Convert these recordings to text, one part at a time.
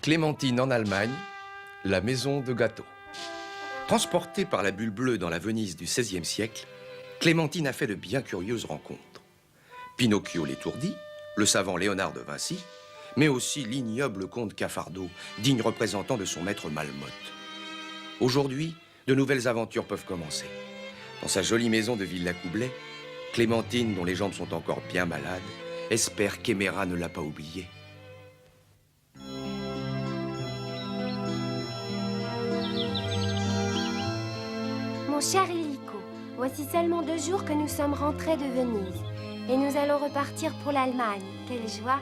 Clémentine en Allemagne, la maison de gâteau. Transportée par la bulle bleue dans la Venise du XVIe siècle, Clémentine a fait de bien curieuses rencontres. Pinocchio l'étourdi, le savant Léonard de Vinci, mais aussi l'ignoble comte Cafardo, digne représentant de son maître Malmotte. Aujourd'hui, de nouvelles aventures peuvent commencer. Dans sa jolie maison de Villacoublay, Clémentine, dont les jambes sont encore bien malades, espère qu'Éméra ne l'a pas oubliée. Mon cher Illico, voici seulement 2 jours que nous sommes rentrés de Venise. Et nous allons repartir pour l'Allemagne. Quelle joie!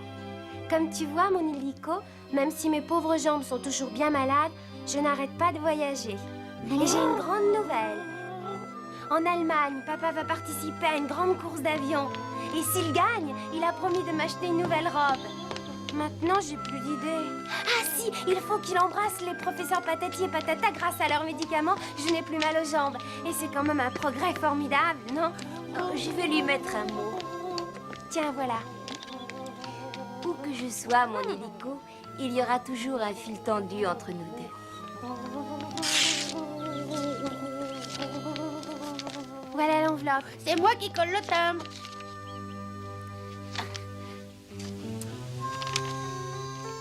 Comme tu vois, mon Illico, même si mes pauvres jambes sont toujours bien malades, je n'arrête pas de voyager. Et j'ai une grande nouvelle. En Allemagne, papa va participer à une grande course d'avion. Et s'il gagne, il a promis de m'acheter une nouvelle robe. Maintenant, j'ai plus d'idées. Ah si, il faut qu'il embrasse les professeurs Patati et Patata. Grâce à leurs médicaments, je n'ai plus mal aux jambes. Et c'est quand même un progrès formidable, non? Oh, je vais lui mettre un mot. Tiens, voilà. Où que je sois, mon Illico, il y aura toujours un fil tendu entre nous deux. Voilà l'enveloppe. C'est moi qui colle le timbre.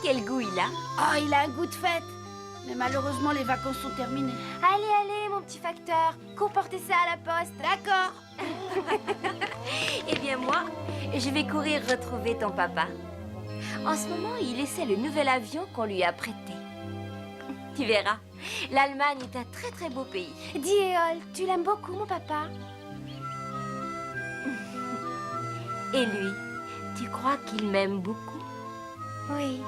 Quel goût il a? Oh, il a un goût de fête. Mais malheureusement, les vacances sont terminées. Allez, allez, mon petit facteur. Cours porter ça à la poste. D'accord. Eh bien, moi, je vais courir retrouver ton papa. En ce moment, il essaie le nouvel avion qu'on lui a prêté. Tu verras, l'Allemagne est un très très beau pays. Dis, Éole, tu l'aimes beaucoup, mon papa? Et lui, tu crois qu'il m'aime beaucoup? Oui.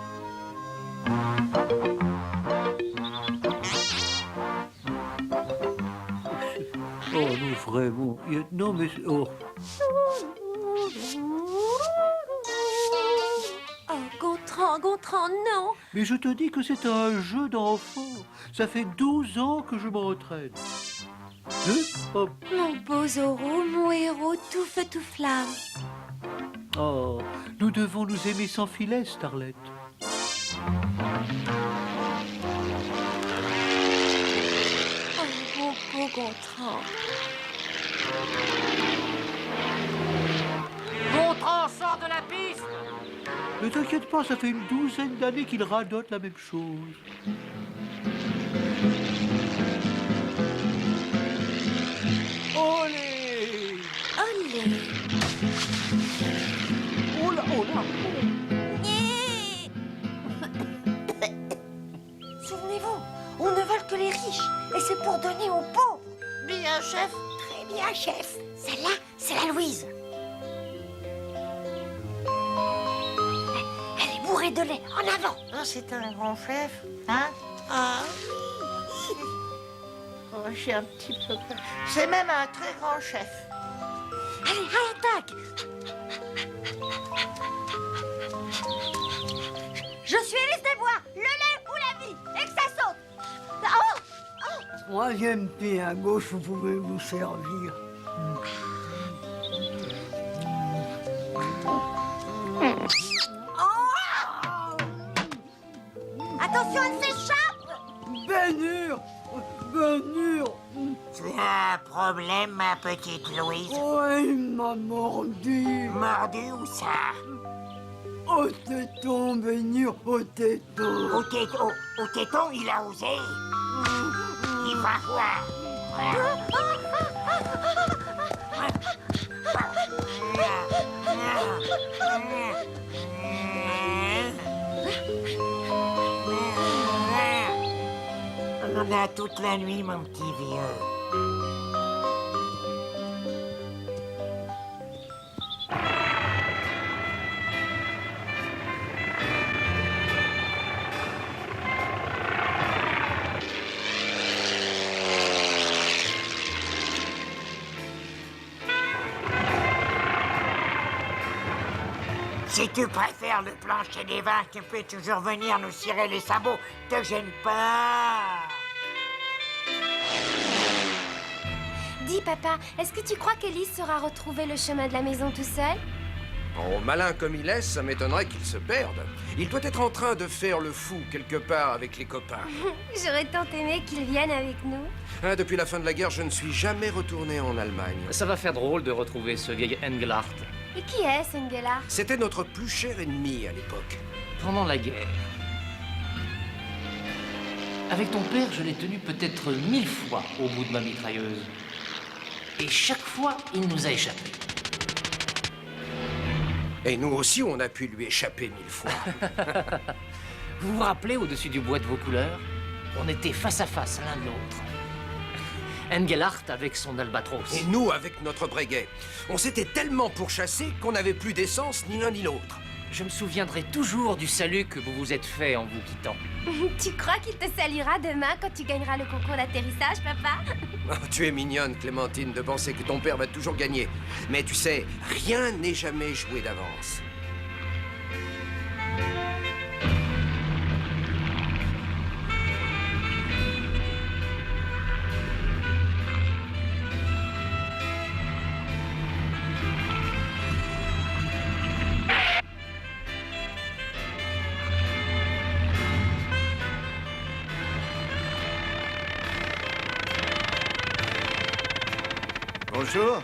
Oh non, vraiment. Non, mais... Oh. Oh, Gontran, non. Mais je te dis que c'est un jeu d'enfant. Ça fait 12 ans que je m'entraîne. Hop. Mon beau Zorro, mon héros, tout feu, tout flamme. Oh, nous devons nous aimer sans filet, Starlet. Oh, beau Gontran. Gontran, sort de la piste! Ne t'inquiète pas, ça fait une 12aine d'années qu'il radote la même chose. Olé! Olé. Oh là, oh là! Souvenez-vous, on ne vole que les riches. Et c'est pour donner aux pauvres. Bien, chef. Très bien, chef. Celle-là, c'est la Louise. Elle est bourrée de lait. En avant. Ah, c'est un grand chef, hein? Ah. Oh, j'ai un petit peu peur. C'est même un très grand chef. Allez, à l'attaque. Je suis Élise des Bois. Le lait ou la vie. Et que ça saute. Oh, oh. Troisième pied à gauche, vous pouvez vous servir. Attention, elle s'échappe. Bénure! Bénure! Tu as un problème, ma petite Louise? Oh, il m'a mordu! Mordu ou ça? Au téton, Bénure, au téton! Au téton, il a osé. Il va voir. On en a toute la nuit, mon petit vieux. Si tu préfères le plancher des vaches, tu peux toujours venir nous cirer les sabots. Te gêne pas. Dis, papa, est-ce que tu crois qu'Élise saura retrouver le chemin de la maison tout seul? Oh, malin comme il est, ça m'étonnerait qu'il se perde. Il doit être en train de faire le fou quelque part avec les copains. J'aurais tant aimé qu'il vienne avec nous. Hein, depuis la fin de la guerre, je ne suis jamais retourné en Allemagne. Ça va faire drôle de retrouver ce vieil Engelhardt. Et qui est ce Engelhardt? C'était notre plus cher ennemi à l'époque. Pendant la guerre. Avec ton père, je l'ai tenu peut-être 1000 fois au bout de ma mitrailleuse. Et chaque fois, il nous a échappé. Et nous aussi, on a pu lui échapper 1000 fois. Vous vous rappelez, au-dessus du bois de vos couleurs, on était face à face l'un de l'autre. Engelhardt avec son albatros. Et nous avec notre Breguet. On s'était tellement pourchassés qu'on n'avait plus d'essence ni l'un ni l'autre. Je me souviendrai toujours du salut que vous vous êtes fait en vous quittant. Tu crois qu'il te saluera demain quand tu gagneras le concours d'atterrissage, papa? Oh, tu es mignonne, Clémentine, de penser que ton père va toujours gagner. Mais tu sais, rien n'est jamais joué d'avance. Bonjour.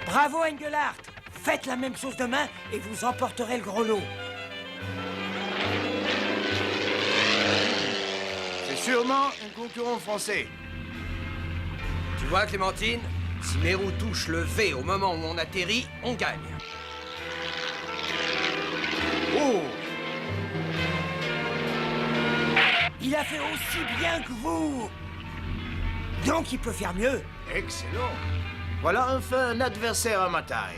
Bravo Engelhardt. Faites la même chose demain et vous emporterez le gros lot. C'est sûrement un concurrent français. Tu vois, Clémentine, si mes roues touchent le V au moment où on atterrit, on gagne. Oh! Il a fait aussi bien que vous. Donc il peut faire mieux. Excellent. Voilà enfin un adversaire à ma taille.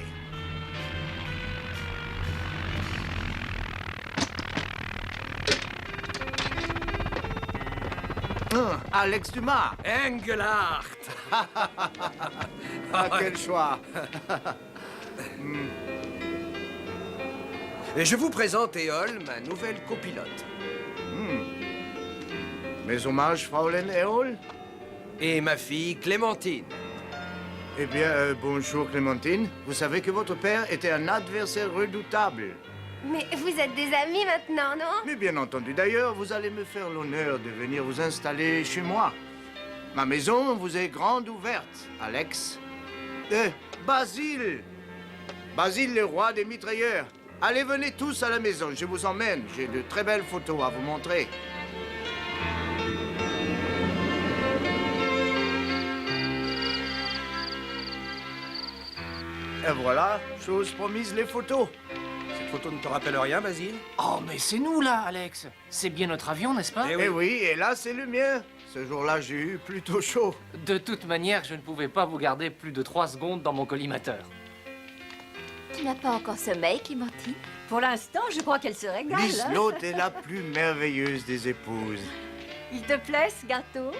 Alex Dumas. Engelhardt. Ah, quel choix. Et je vous présente Éole, ma nouvelle copilote. Mes hommages, Fraulein Eol. Et ma fille Clémentine. Eh bien, bonjour Clémentine. Vous savez que votre père était un adversaire redoutable. Mais vous êtes des amis maintenant, non? Mais bien entendu, d'ailleurs, vous allez me faire l'honneur de venir vous installer chez moi. Ma maison vous est grande ouverte, Alex. Basile. Basile, le roi des mitrailleurs. Allez, venez tous à la maison, je vous emmène. J'ai de très belles photos à vous montrer. Et voilà, chose promise, les photos. Cette photo ne te rappelle rien, Basile? Oh, mais c'est nous là, Alex. C'est bien notre avion, n'est-ce pas? Eh oui, et là, c'est le mien. Ce jour-là, j'ai eu plutôt chaud. De toute manière, je ne pouvais pas vous garder plus de 3 secondes dans mon collimateur. Tu n'as pas encore sommeil, Clémentine? Pour l'instant, je crois qu'elle se régale. Liselotte est la plus merveilleuse des épouses. Il te plaît, ce gâteau?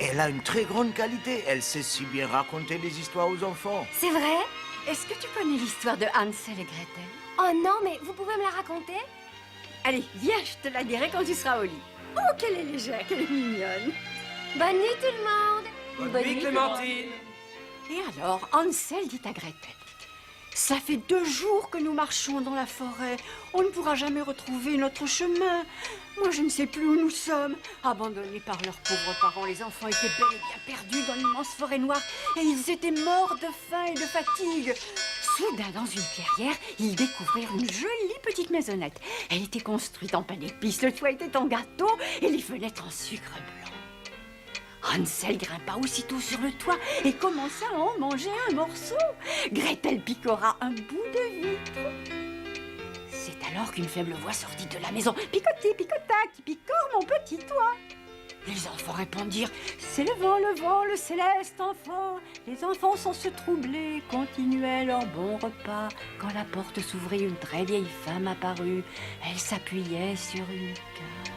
Elle a une très grande qualité. Elle sait si bien raconter des histoires aux enfants. C'est vrai? Est-ce que tu connais l'histoire de Hansel et Gretel? Oh non, mais vous pouvez me la raconter? Allez, viens, je te la dirai quand tu seras au lit. Oh, qu'elle est légère, qu'elle est mignonne. Bonne nuit tout le monde! Bonne nuit, Clémentine. Et alors, Hansel dit à Gretel, ça fait 2 jours que nous marchons dans la forêt. On ne pourra jamais retrouver notre chemin. Moi, je ne sais plus où nous sommes. Abandonnés par leurs pauvres parents, les enfants étaient bel et bien perdus dans l'immense forêt noire et ils étaient morts de faim et de fatigue. Soudain, dans une clairière, ils découvrirent une jolie petite maisonnette. Elle était construite en pain d'épices, le toit était en gâteau et les fenêtres en sucre blanc. Hansel grimpa aussitôt sur le toit et commença à en manger un morceau. Gretel picora un bout de vitre. C'est alors qu'une faible voix sortit de la maison. « Picotis, picotac, qui picore mon petit toit !» Les enfants répondirent « C'est le vent, le céleste enfant !» Les enfants, sans se troubler, continuaient leur bon repas. Quand la porte s'ouvrit, une très vieille femme apparut. Elle s'appuyait sur une canne.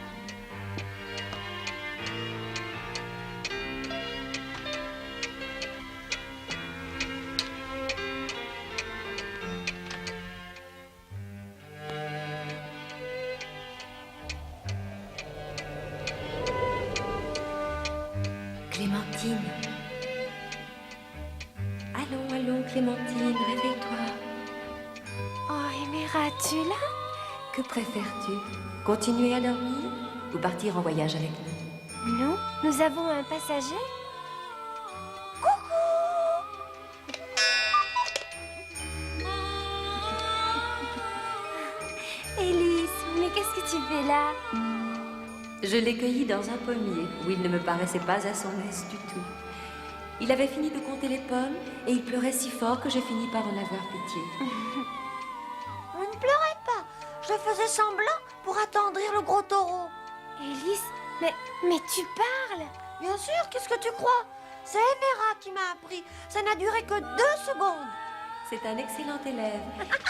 Clémentine. Allons, allons, Clémentine, réveille-toi. Tu es là? Que préfères-tu? Continuer à dormir ou partir en voyage avec nous? Nous avons un passager? Élise, mais qu'est-ce que tu fais là? Je l'ai cueilli dans un pommier où il ne me paraissait pas à son aise du tout. Il avait fini de compter les pommes et il pleurait si fort que j'ai fini par en avoir pitié. On ne pleurait pas. Je faisais semblant pour attendrir le gros taureau. Élise, mais tu parles? Bien sûr, qu'est-ce que tu crois? C'est Emera qui m'a appris. Ça n'a duré que 2 secondes. C'est un excellent élève.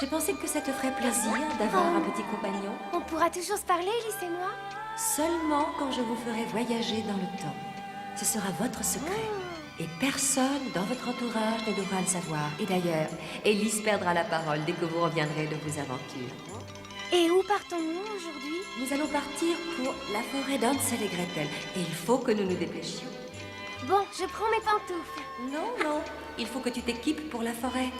J'ai pensé que ça te ferait plaisir d'avoir un petit compagnon. On pourra toujours se parler, Élise et moi? Seulement quand je vous ferai voyager dans le temps. Ce sera votre secret. Et personne dans votre entourage ne devra le savoir. Et d'ailleurs, Élise perdra la parole dès que vous reviendrez de vos aventures. Et où partons-nous aujourd'hui? Nous allons partir pour la forêt d'Hansel et Gretel. Et il faut que nous nous dépêchions. Bon, je prends mes pantoufles. Non, il faut que tu t'équipes pour la forêt.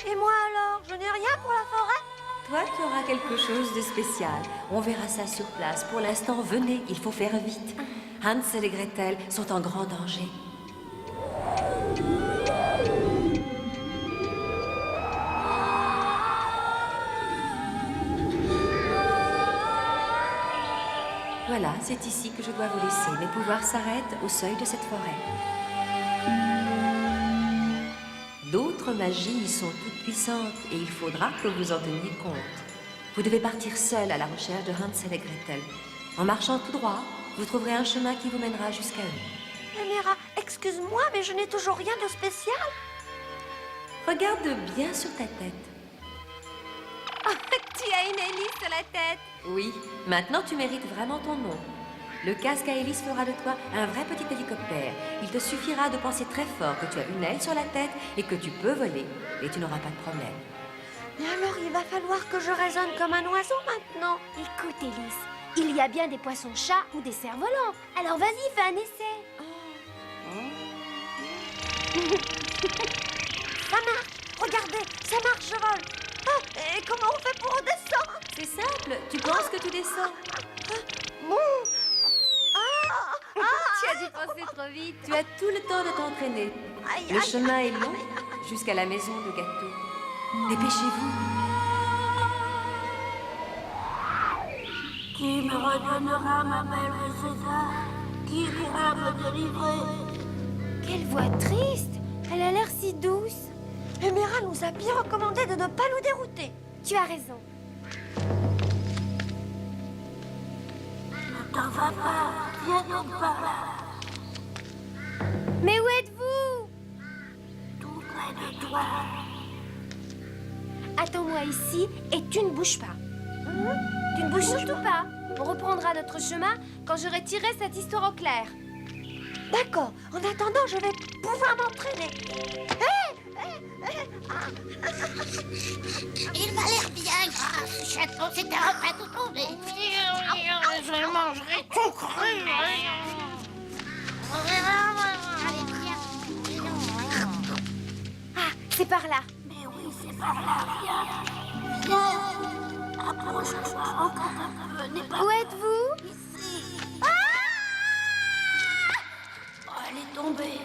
Et moi alors? Je n'ai rien pour la forêt? Toi, tu auras quelque chose de spécial. On verra ça sur place. Pour l'instant, venez, il faut faire vite. Hansel et Gretel sont en grand danger. Voilà, c'est ici que je dois vous laisser. Mes pouvoirs s'arrêtent au seuil de cette forêt. D'autres magies sont toutes puissantes et il faudra que vous en teniez compte. Vous devez partir seul à la recherche de Hansel et Gretel. En marchant tout droit, vous trouverez un chemin qui vous mènera jusqu'à eux. Emera, excuse-moi, mais je n'ai toujours rien de spécial. Regarde bien sur ta tête. Tu as une hélice sur la tête. Oui, maintenant tu mérites vraiment ton nom. Le casque à hélice fera de toi un vrai petit hélicoptère. Il te suffira de penser très fort que tu as une aile sur la tête et que tu peux voler. Et tu n'auras pas de problème. Mais alors il va falloir que je résonne comme un oiseau maintenant. Écoute, Élise, il y a bien des poissons-chats ou des cerfs-volants. Alors vas-y, fais un essai. Ça marche. Regardez, ça marche, je vole. Ah, et comment on fait pour redescendre? C'est simple, tu penses que tu descends. Tu as dû penser trop vite. Tu as tout le temps de t'entraîner. Le chemin est long jusqu'à la maison de gâteau. Dépêchez-vous. Qui me redonnera ma belle Reseda? Qui pourra me délivrer? Quelle voix triste. Elle a l'air si douce. Emera nous a bien recommandé de ne pas nous dérouter. Tu as raison. Ne t'en va pas. Viens donc par là. Mais où êtes-vous? Tout près de toi. Attends-moi ici et tu ne bouges pas. Tu ne bouges surtout pas. On reprendra notre chemin quand j'aurai tiré cette histoire au clair. D'accord. En attendant, je vais pouvoir m'entraîner. Il m'a l'air bien gras, ce château. C'est un repas tout tombé. Je mangerai tout cru. Ah, c'est par là. Mais oui, c'est par là. Viens. Viens. Approche-toi encore un peu. N'aie pas Où êtes-vous? ici. Oh, elle est tombée.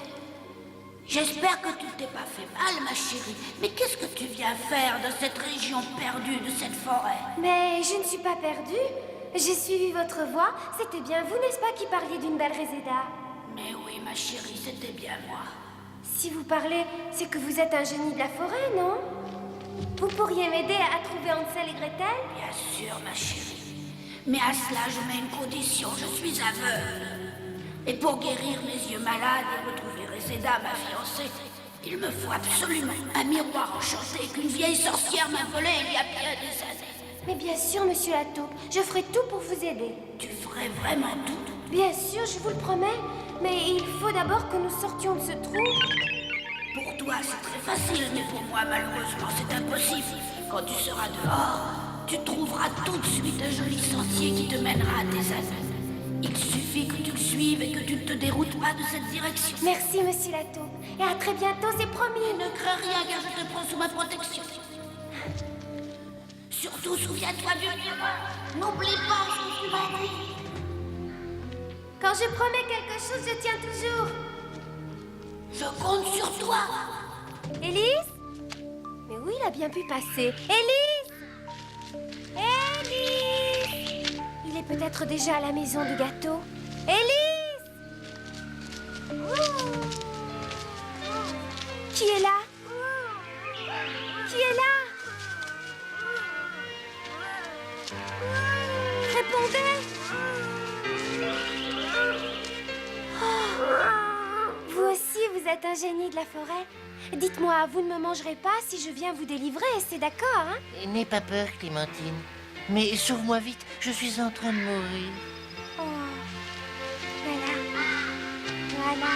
J'espère que tu t'es pas fait mal, ma chérie. Mais qu'est-ce que tu viens faire de cette région perdue, de cette forêt? Mais je ne suis pas perdue. J'ai suivi votre voix. C'était bien vous, n'est-ce pas, qui parliez d'une belle Reseda? Mais oui, ma chérie, c'était bien moi. Si vous parlez, c'est que vous êtes un génie de la forêt, non? Vous pourriez m'aider à trouver Hansel et Gretel? Bien sûr, ma chérie. Mais à cela, je mets une condition. Je suis aveugle. Et pour guérir mes yeux malades et retrouver Reseda, ma fiancée, il me faut absolument un miroir enchanté qu'une vieille sorcière m'a volé il y a bien des années. Mais bien sûr, monsieur la taupe, je ferai tout pour vous aider. Tu ferais vraiment tout? Bien sûr, je vous le promets. Mais il faut d'abord que nous sortions de ce trou. Pour toi, c'est très facile, mais pour moi, malheureusement, c'est impossible. Quand tu seras dehors, tu trouveras tout de suite un joli sentier qui te mènera à tes amis. Il suffit que tu le suives et que tu ne te déroutes pas de cette direction. Merci, monsieur la taupe. Et à très bientôt, c'est promis. Ne crains rien car je te prends sous ma protection. Surtout, souviens-toi du miroir. N'oublie pas ce que tu m'as dit. Quand je promets quelque chose, je tiens toujours. Je compte sur toi. Élise? Mais où il a bien pu passer? Élise! Élise! Il est peut-être déjà à la maison du gâteau. Élise! Qui est là? Qui est là? Répondez! Vous aussi, vous êtes un génie de la forêt. Dites-moi, vous ne me mangerez pas si je viens vous délivrer, c'est d'accord, hein? N'aie pas peur, Clémentine. Mais sauve-moi vite, je suis en train de mourir. Oh, voilà. Voilà.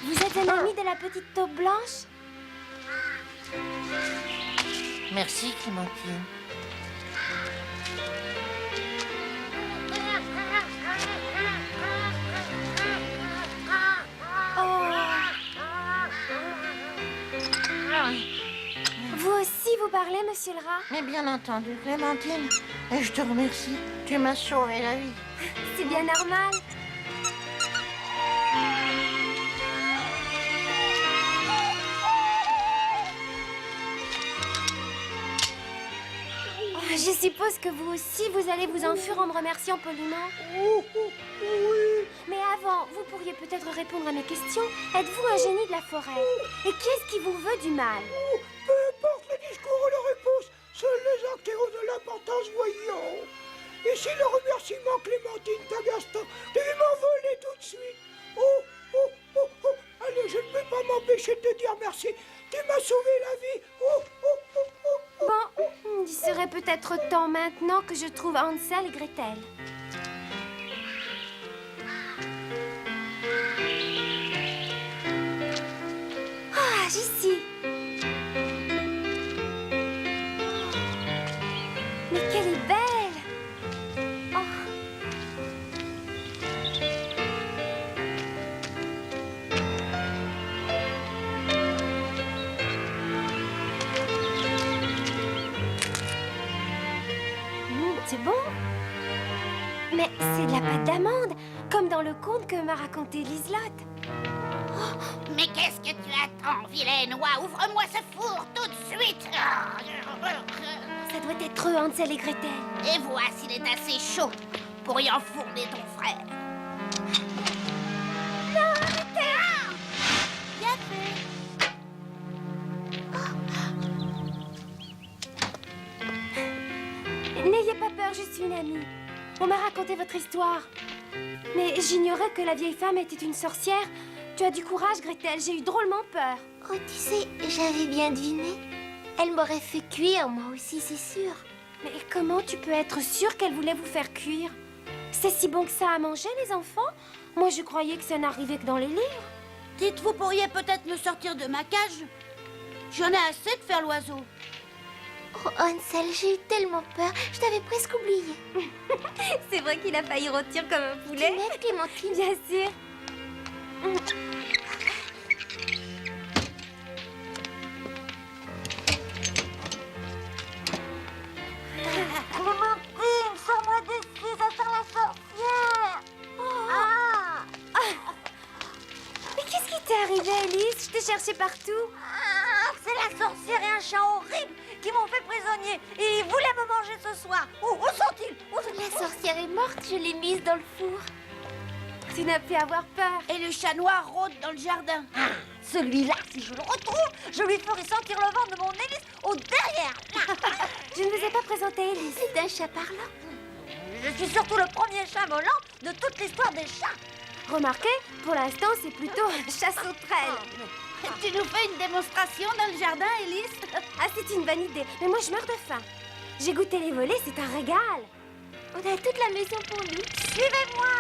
Vous êtes un ami de la petite taupe blanche? Merci, Clémentine. Vous aussi, vous parlez, monsieur le rat? Mais bien entendu, Clémentine. Et je te remercie. Tu m'as sauvé la vie. C'est bien normal. Oh, je suppose que vous aussi, vous allez vous enfuir en me remerciant poliment. Oui. Mais avant, vous pourriez peut-être répondre à mes questions. Êtes-vous un génie de la forêt? Et qui est-ce qui vous veut du mal? Peu importe le discours ou la réponse, seuls les actes ont de l'importance, voyons. Et si le remerciement, Clémentine, t'agace tant, tu m'envoler tout de suite. Oh. Allez, je ne peux pas m'empêcher de te dire merci. Tu m'as sauvé la vie. Bon, il serait peut-être temps maintenant que je trouve Hansel et Gretel. Ah, j'y suis. Mais qu'elle est belle! Oh. C'est bon? Mais c'est de la pâte d'amande, comme dans le conte que m'a raconté Liselotte. Mais qu'est-ce que tu attends, vilaine oie? Ouvre-moi ce four tout de suite. Ça doit être eux, Hansel et Gretel. Et vois s'il est assez chaud pour y enfourner ton frère. Non, arrêtez! Bien fait. N'ayez pas peur, je suis une amie. On m'a raconté votre histoire. Mais j'ignorais que la vieille femme était une sorcière. Tu as du courage, Gretel, j'ai eu drôlement peur. Oh, tu sais, j'avais bien deviné. Elle m'aurait fait cuire, moi aussi, c'est sûr. Mais comment tu peux être sûre qu'elle voulait vous faire cuire? C'est si bon que ça à manger, les enfants? Moi, je croyais que ça n'arrivait que dans les livres. Dites, vous pourriez peut-être me sortir de ma cage? J'en ai assez de faire l'oiseau. Oh, Hansel, j'ai eu tellement peur, je t'avais presque oublié. C'est vrai qu'il a failli rôtir comme un poulet. Tu m'aimes, Clémentine? Bien sûr. Clémentine, sors-moi d'ici, ça sent la sorcière. Mais qu'est-ce qui t'est arrivé, Alice? Je t'ai cherché partout. C'est la sorcière et un chat horrible qui m'ont fait prisonnier et ils voulaient me manger ce soir. Où sont-ils? La sorcière est morte, je l'ai mise dans le four. Tu n'as pu avoir peur. Et le chat noir rôde dans le jardin. Celui-là, si je le retrouve, je lui ferai sentir le vent de mon hélice au derrière. Je ne vous ai pas présenté Élise. C'est un chat parlant. Je suis surtout le premier chat volant de toute l'histoire des chats. Remarquez, pour l'instant, c'est plutôt chasse aux trelles. Tu nous fais une démonstration dans le jardin, Élise? Ah, c'est une bonne idée. Mais moi, je meurs de faim. J'ai goûté les volets, c'est un régal. On a toute la maison pour nous. Suivez-moi.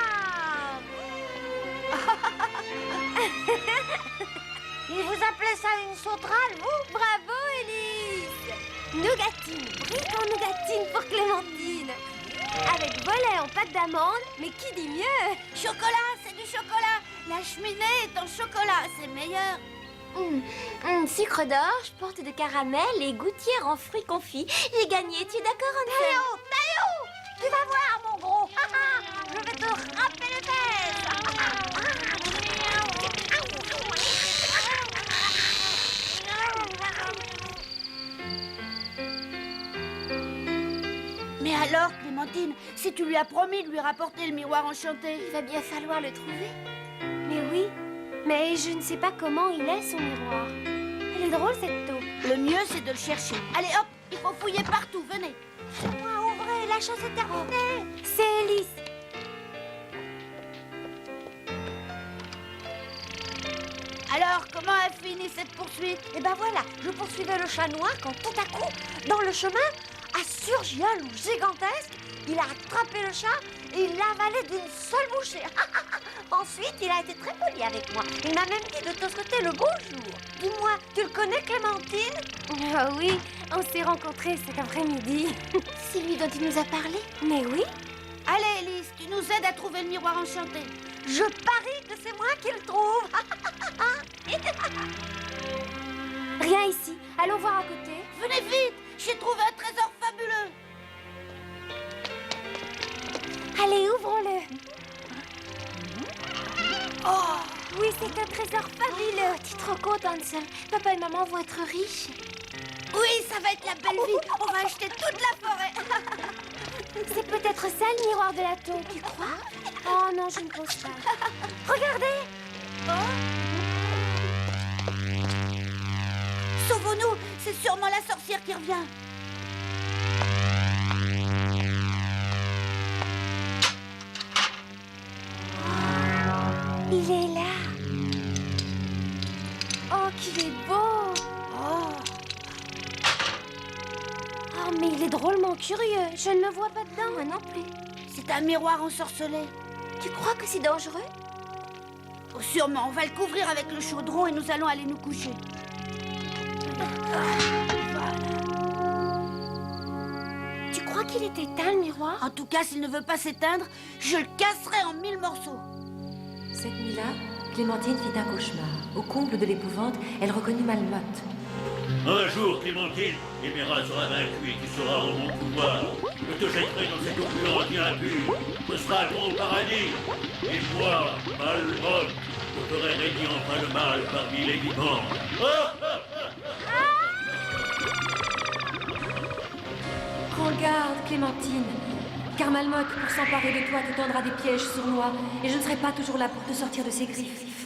Et vous appelez ça une sauterelle, vous? Bravo, Élise. Nougatine, brique en nougatine pour Clémentine. Avec volet en pâte d'amande, mais qui dit mieux? Chocolat, c'est du chocolat. La cheminée est en chocolat, c'est meilleur. Sucre d'orge, porte de caramel et gouttière en fruits confits. J'ai gagné, tu es d'accord, Hansel? Taillot, tu vas voir, mon gros. Je vais te râper les fesses. Mais alors, Clémentine, si tu lui as promis de lui rapporter le miroir enchanté, Il va bien falloir le trouver. Mais oui, mais je ne sais pas comment il est, son miroir. Elle est drôle, cette taupe. le mieux c'est de le chercher. Allez hop, il faut fouiller partout, venez. Moi, ouvrez, la chasse est terminée. C'est Alice. Alors, comment a fini cette poursuite? Et ben voilà, je poursuivais le chat noir quand tout à coup, dans le chemin, a surgi un loup gigantesque. Il a attrapé le chat et il l'a avalé d'une seule bouchée. Ensuite, il a été très poli avec moi. Il m'a même dit de te souhaiter le bonjour. Dis-moi, tu le connais, Clémentine? Ah oui, on s'est rencontrés cet après-midi. C'est lui dont il nous a parlé? Mais oui. Allez, Elise, tu nous aides à trouver le miroir enchanté. Je parie que c'est moi qui le trouve. Rien ici. Allons voir à côté. Venez vite, j'ai trouvé un trésor fabuleux. Allez, ouvrons-le. Oh, Oui, c'est un trésor fabuleux. Tu es trop contente, Hansel. Papa et maman vont être riches. oui, ça va être la belle vie. On va acheter toute la forêt. C'est peut-être ça le miroir de la taupe, tu crois? Oh non, je ne pense pas. Regardez. Sauvons-nous, c'est sûrement la sorcière qui revient. Il est là. Oh, qu'il est beau. Oh, Oh, mais il est drôlement curieux. Je ne le vois pas dedans. Moi non plus. c'est un miroir ensorcelé. Tu crois que c'est dangereux? Oh, sûrement, on va le couvrir avec le chaudron et nous allons aller nous coucher. Tu crois qu'il est éteint, le miroir? En tout cas, s'il ne veut pas s'éteindre, je le casserai en 1000 morceaux. Cette nuit-là, Clémentine fit un cauchemar. Au comble de l'épouvante, elle reconnut Malmotte. Un jour, Clémentine, Émerald sera vaincu et tu seras en mon pouvoir. Je te jetterai dans cette opulence impure. Ce sera ton paradis. Et moi, Malmotte, je ferai régner enfin le mal parmi les vivants. Prends garde, Clémentine, car Malmotte, pour s'emparer de toi, te tendra des pièges sournois, et je ne serai pas toujours là pour te sortir de ses griffes.